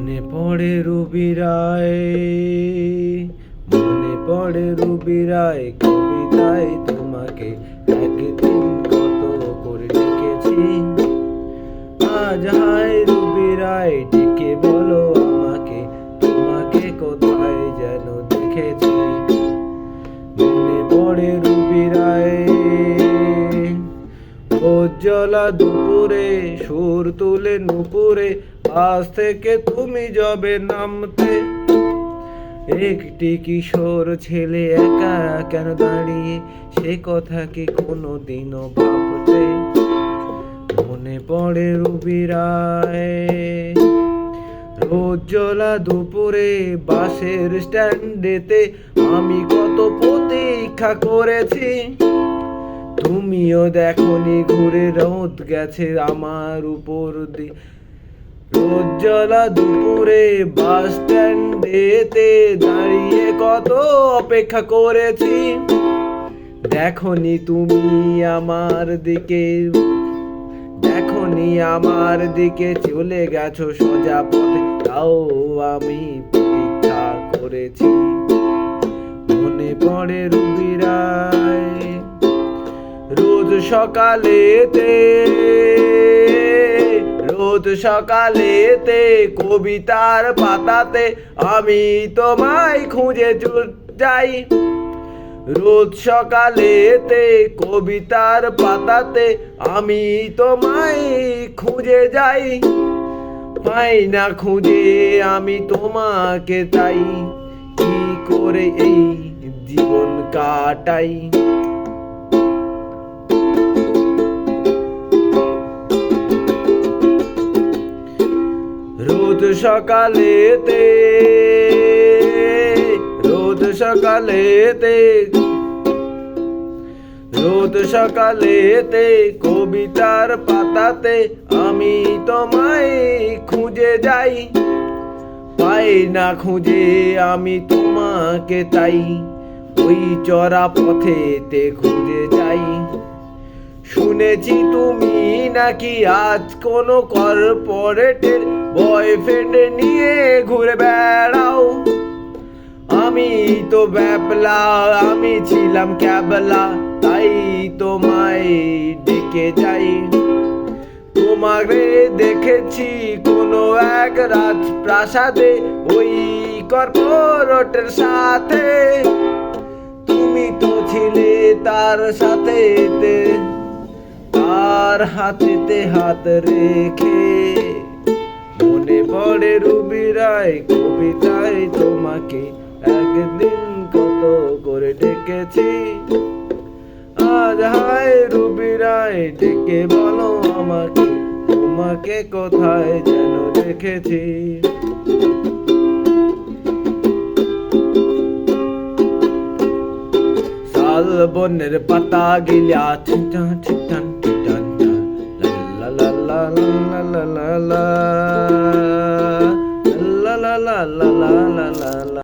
মনে পড়ে রুবি রায়, মনে পড়ে রুবি রায় কবিতায় তোমাকে একদিন কত করে ডেকেছি। আজ হায় রুবি রায় ডেকে বলো আমাকে, তোমাকে কোথায় যেন দেখেছি। মনে পড়ে রুবি রায়, উজ্জ্বলা দুপুরে সুর তুলে নুপুরে, আজ থেকে তুমি যাবে নামতে। একটি কিশোর ছেলে একা কেন দাঁড়িয়ে, সে কথা কি কোনোদিনও ভাবতে। মনে পড়ে রুবি রায়, উজ্জ্বলা দুপুরে বাসের স্ট্যান্ডেতে আমি কত প্রতীক্ষা করেছি। তুমিও দেখনি ঘুরে, রোদ গেছে আমার উপর দিয়ে। উজ্জ্বলা দুপুরে বাস স্ট্যান্ডেতে দাঁড়িয়ে কত অপেক্ষা করেছি। দেখনি তুমি আমার দিকে, দেখনি আমার দিকে, চলে গেছো সোজা পথে, তাও আমি প্রতীক্ষা করেছি। মনে পড়ে রুবি রায়, রোজ সকালেতে, রোজ সকালেতে কবিতার পাতাতে আমি তোমায় খুঁজে যাই। রোজ সকালেতে কবিতার পাতাতে আমি তোমায় খুঁজে যাই। পাই না খুঁজে আমি তোমাকে, তাই কি করে এই জীবন কাটাই। রোজ সকালেতে, রোজ সকালেতে, রোজ সকালেতে কবিতার পাতাতে আমি তোমায় খুঁজে যাই। পাই না খুঁজে আমি তোমাকে, তাই ওই চড়া পথেতে খুঁজে যাই। শুনেছি তুমি নাকি আজ কোনো কর্পোরেটের বয়ফ্রেন্ড নিয়ে ঘুরে বেড়াও। আমি তো ব্যাবলা, আমি ছিলাম ক্যাবলা, তাই তোমায় ডেকে যাই। তোমাকে দেখেছি কোনো এক রাজপ্রাসাদে ওই কর্পোরেটের সাথে। তুমি তো ছিলে তার সাথে, তার হাতেতে হাত রেখে। মনে পড়ে রুবি রায় কবিতায় তোমাকে একদিন কত করে ডেকেছি। আজ হায় রুবি রায় ডেকে বলো আমাকে, তোমাকে কোথায় যেন দেখেছি। শালবনের পাতা গিলা ঠিকঠাক ঠিকঠাক, লা লা লা লা লা লা লা।